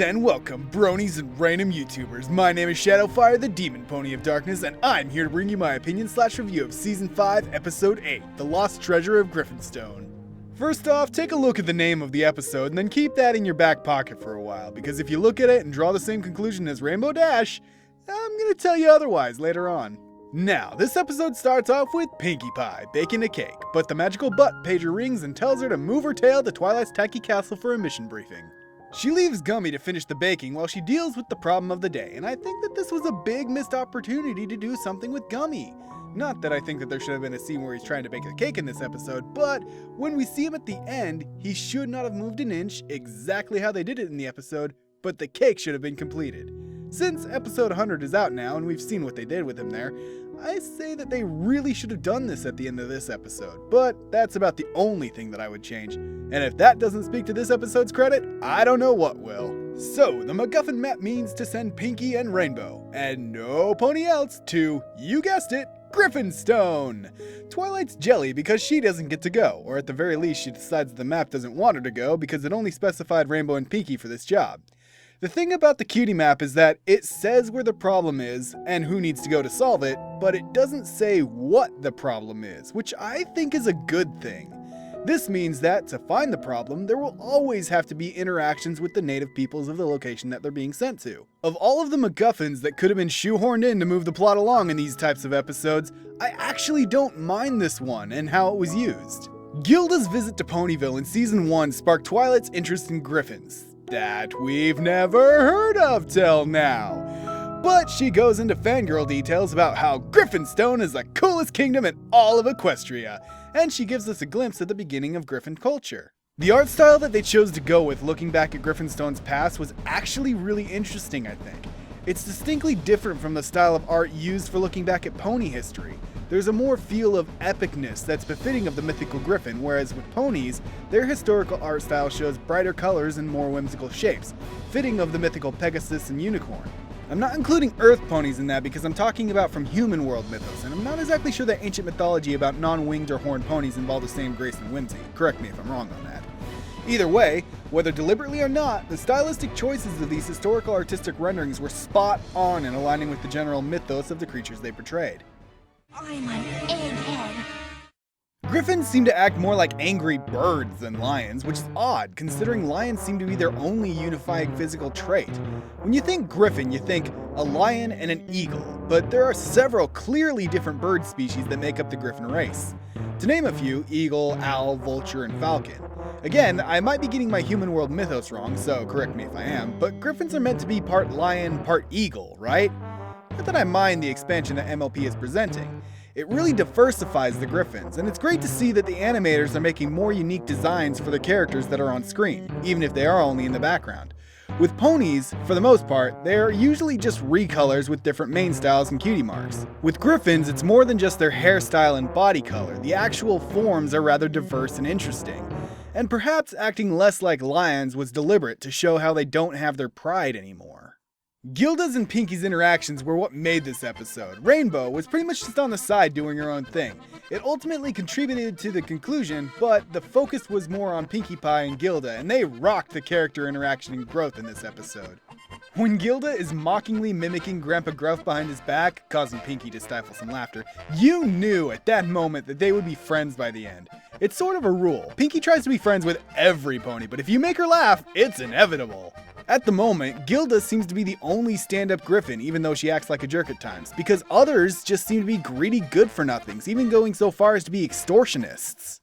Greetings and welcome, bronies and random YouTubers. My name is Shadowfire, the Demon Pony of Darkness, and I'm here to bring you my opinion/review of Season 5, Episode 8, The Lost Treasure of Griffonstone. First off, take a look at the name of the episode and then keep that in your back pocket for a while, because if you look at it and draw the same conclusion as Rainbow Dash, I'm gonna tell you otherwise later on. Now, this episode starts off with Pinkie Pie baking a cake, but the magical butt pager rings and tells her to move her tail to Twilight's tacky castle for a mission briefing. She leaves Gummy to finish the baking while she deals with the problem of the day, and I think that this was a big missed opportunity to do something with Gummy. Not that I think that there should have been a scene where he's trying to bake a cake in this episode, but when we see him at the end, he should not have moved an inch, exactly how they did it in the episode, but the cake should have been completed. Since episode 100 is out now and we've seen what they did with him there, I say that they really should have done this at the end of this episode, but that's about the only thing that I would change. And if that doesn't speak to this episode's credit, I don't know what will. So, the MacGuffin map means to send Pinkie and Rainbow, and no pony else, to, you guessed it, Griffonstone! Twilight's jelly because she doesn't get to go, or at the very least she decides the map doesn't want her to go because it only specified Rainbow and Pinkie for this job. The thing about the cutie map is that it says where the problem is and who needs to go to solve it, but it doesn't say what the problem is, which I think is a good thing. This means that, to find the problem, there will always have to be interactions with the native peoples of the location that they're being sent to. Of all of the MacGuffins that could have been shoehorned in to move the plot along in these types of episodes, I actually don't mind this one and how it was used. Gilda's visit to Ponyville in Season 1 sparked Twilight's interest in griffins, that we've never heard of till now. But she goes into fangirl details about how Griffonstone is the coolest kingdom in all of Equestria, and she gives us a glimpse at the beginning of Griffin culture. The art style that they chose to go with looking back at Griffonstone's past was actually really interesting, I think. It's distinctly different from the style of art used for looking back at pony history. There's a more feel of epicness that's befitting of the mythical griffin, whereas with ponies, their historical art style shows brighter colors and more whimsical shapes, fitting of the mythical Pegasus and unicorn. I'm not including Earth ponies in that because I'm talking about from human world mythos, and I'm not exactly sure that ancient mythology about non-winged or horned ponies involve the same grace and whimsy. Correct me if I'm wrong on that. Either way, whether deliberately or not, the stylistic choices of these historical artistic renderings were spot on in aligning with the general mythos of the creatures they portrayed. I'm an egghead. Griffins seem to act more like angry birds than lions, which is odd, considering lions seem to be their only unifying physical trait. When you think griffin, you think a lion and an eagle, but there are several clearly different bird species that make up the griffin race. To name a few, eagle, owl, vulture, and falcon. Again, I might be getting my human world mythos wrong, so correct me if I am, but griffins are meant to be part lion, part eagle, right? Not that I mind the expansion that MLP is presenting. It really diversifies the griffins, and it's great to see that the animators are making more unique designs for the characters that are on screen, even if they are only in the background. With ponies, for the most part, they are usually just recolors with different mane styles and cutie marks. With griffins, it's more than just their hairstyle and body color. The actual forms are rather diverse and interesting. And perhaps acting less like lions was deliberate to show how they don't have their pride anymore. Gilda's and Pinkie's interactions were what made this episode. Rainbow was pretty much just on the side doing her own thing. It ultimately contributed to the conclusion, but the focus was more on Pinkie Pie and Gilda, and they rocked the character interaction and growth in this episode. When Gilda is mockingly mimicking Grandpa Gruff behind his back, causing Pinkie to stifle some laughter, you knew at that moment that they would be friends by the end. It's sort of a rule. Pinkie tries to be friends with every pony, but if you make her laugh, it's inevitable. At the moment, Gilda seems to be the only stand-up griffin, even though she acts like a jerk at times, because others just seem to be greedy good-for-nothings, even going so far as to be extortionists.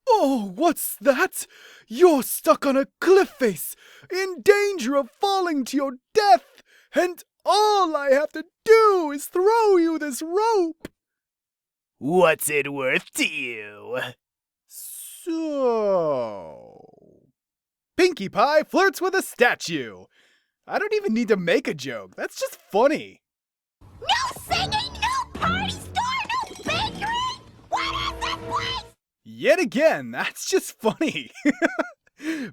Oh, what's that? You're stuck on a cliff face, in danger of falling to your death, and all I have to do is throw you this rope. What's it worth to you? So... Pinkie Pie flirts with a statue. I don't even need to make a joke. That's just funny. No singing, no party store, no bakery! What is this place? Yet again, that's just funny.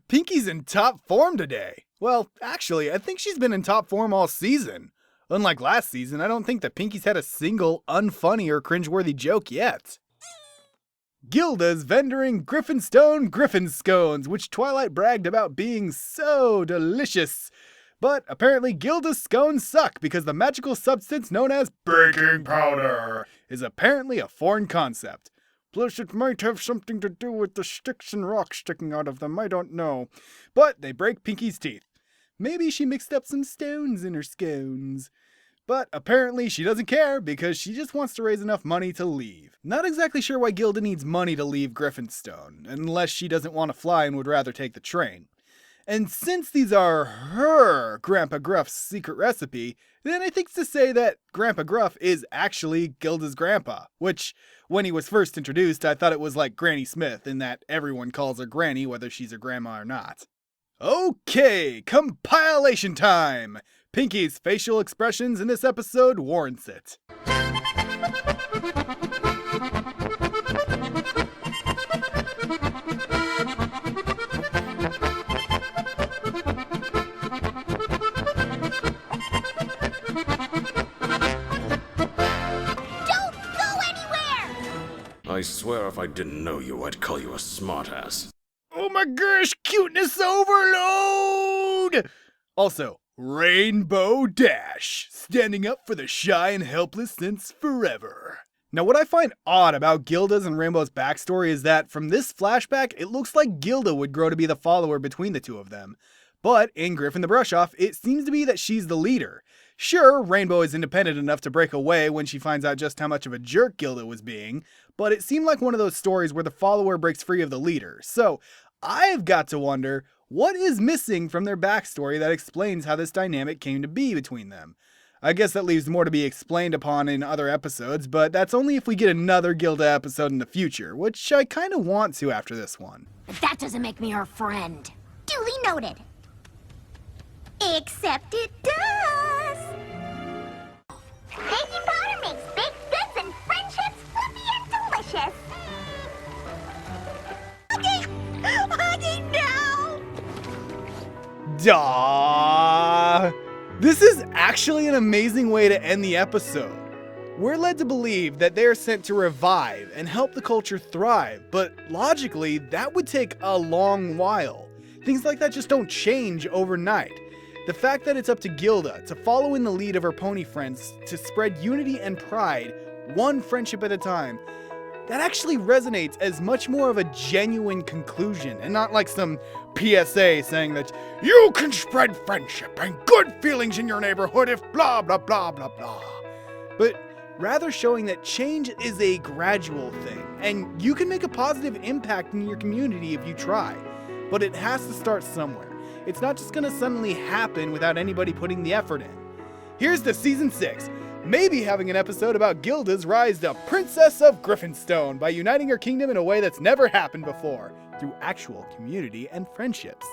Pinkie's in top form today. Well, actually, I think she's been in top form all season. Unlike last season, I don't think that Pinkie's had a single unfunny or cringeworthy joke yet. Gilda's vendoring Griffonstone Griffin scones, which Twilight bragged about being so delicious. But apparently Gilda's scones suck because the magical substance known as baking powder is apparently a foreign concept. Plus it might have something to do with the sticks and rocks sticking out of them, I don't know. But they break Pinky's teeth. Maybe she mixed up some stones in her scones. But apparently she doesn't care because she just wants to raise enough money to leave. Not exactly sure why Gilda needs money to leave Griffonstone, unless she doesn't want to fly and would rather take the train. And since these are her Grandpa Gruff's secret recipe, then I think it's to say that Grandpa Gruff is actually Gilda's grandpa, which, when he was first introduced, I thought it was like Granny Smith, in that everyone calls her Granny whether she's her grandma or not. Okay, compilation time! Pinky's facial expressions in this episode warrants it. I swear if I didn't know you, I'd call you a smartass. Oh my gosh, cuteness overload! Also, Rainbow Dash, standing up for the shy and helpless since forever. Now what I find odd about Gilda's and Rainbow's backstory is that from this flashback, it looks like Gilda would grow to be the follower between the two of them. But in Griffin the Brush-Off, it seems to be that she's the leader. Sure, Rainbow is independent enough to break away when she finds out just how much of a jerk Gilda was being, but it seemed like one of those stories where the follower breaks free of the leader. So, I've got to wonder, what is missing from their backstory that explains how this dynamic came to be between them? I guess that leaves more to be explained upon in other episodes, but that's only if we get another Gilda episode in the future, which I kind of want to after this one. But that doesn't make me her friend. Duly noted. Except it does. Baking powder makes baked goods and friendships fluffy and delicious. Hugging now. Duh! This is actually an amazing way to end the episode. We're led to believe that they are sent to revive and help the culture thrive, but logically, that would take a long while. Things like that just don't change overnight. The fact that it's up to Gilda to follow in the lead of her pony friends to spread unity and pride, one friendship at a time, that actually resonates as much more of a genuine conclusion and not like some PSA saying that you can spread friendship and good feelings in your neighborhood if blah blah blah blah blah. But rather showing that change is a gradual thing and you can make a positive impact in your community if you try. But it has to start somewhere. It's not just gonna suddenly happen without anybody putting the effort in. Here's to Season 6. Maybe having an episode about Gilda's rise to Princess of Griffonstone by uniting her kingdom in a way that's never happened before, through actual community and friendships.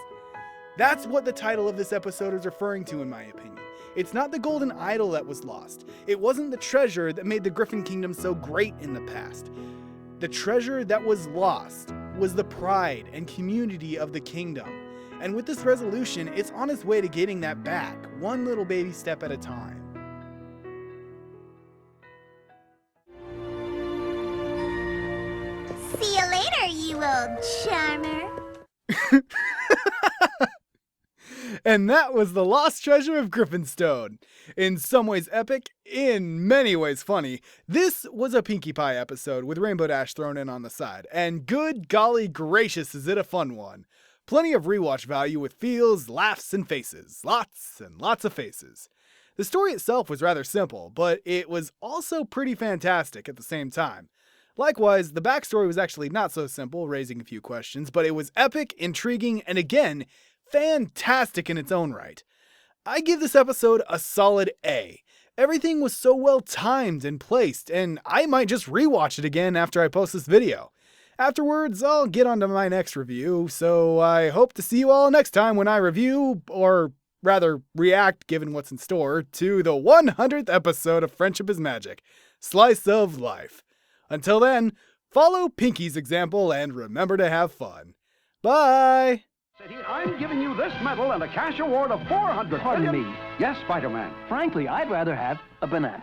That's what the title of this episode is referring to in my opinion. It's not the golden idol that was lost. It wasn't the treasure that made the Griffin Kingdom so great in the past. The treasure that was lost was the pride and community of the kingdom. And with this resolution, it's on its way to getting that back, one little baby step at a time. See you later, you old charmer. And that was The Lost Treasure of Griffonstone. In some ways epic, in many ways funny. This was a Pinkie Pie episode with Rainbow Dash thrown in on the side. And good golly gracious is it a fun one. Plenty of rewatch value with feels, laughs, and faces. Lots and lots of faces. The story itself was rather simple, but it was also pretty fantastic at the same time. Likewise, the backstory was actually not so simple, raising a few questions, but it was epic, intriguing, and again, fantastic in its own right. I give this episode a solid A. Everything was so well timed and placed, and I might just rewatch it again after I post this video. Afterwards, I'll get on to my next review, so I hope to see you all next time when I review, or rather react given what's in store, to the 100th episode of Friendship is Magic, Slice of Life. Until then, follow Pinky's example and remember to have fun. Bye! I'm giving you this medal and a cash award of 400. Pardon me. Yes, Spider-Man. Frankly, I'd rather have a banana.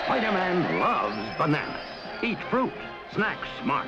Spider-Man loves bananas. Eat fruit. Snack smart.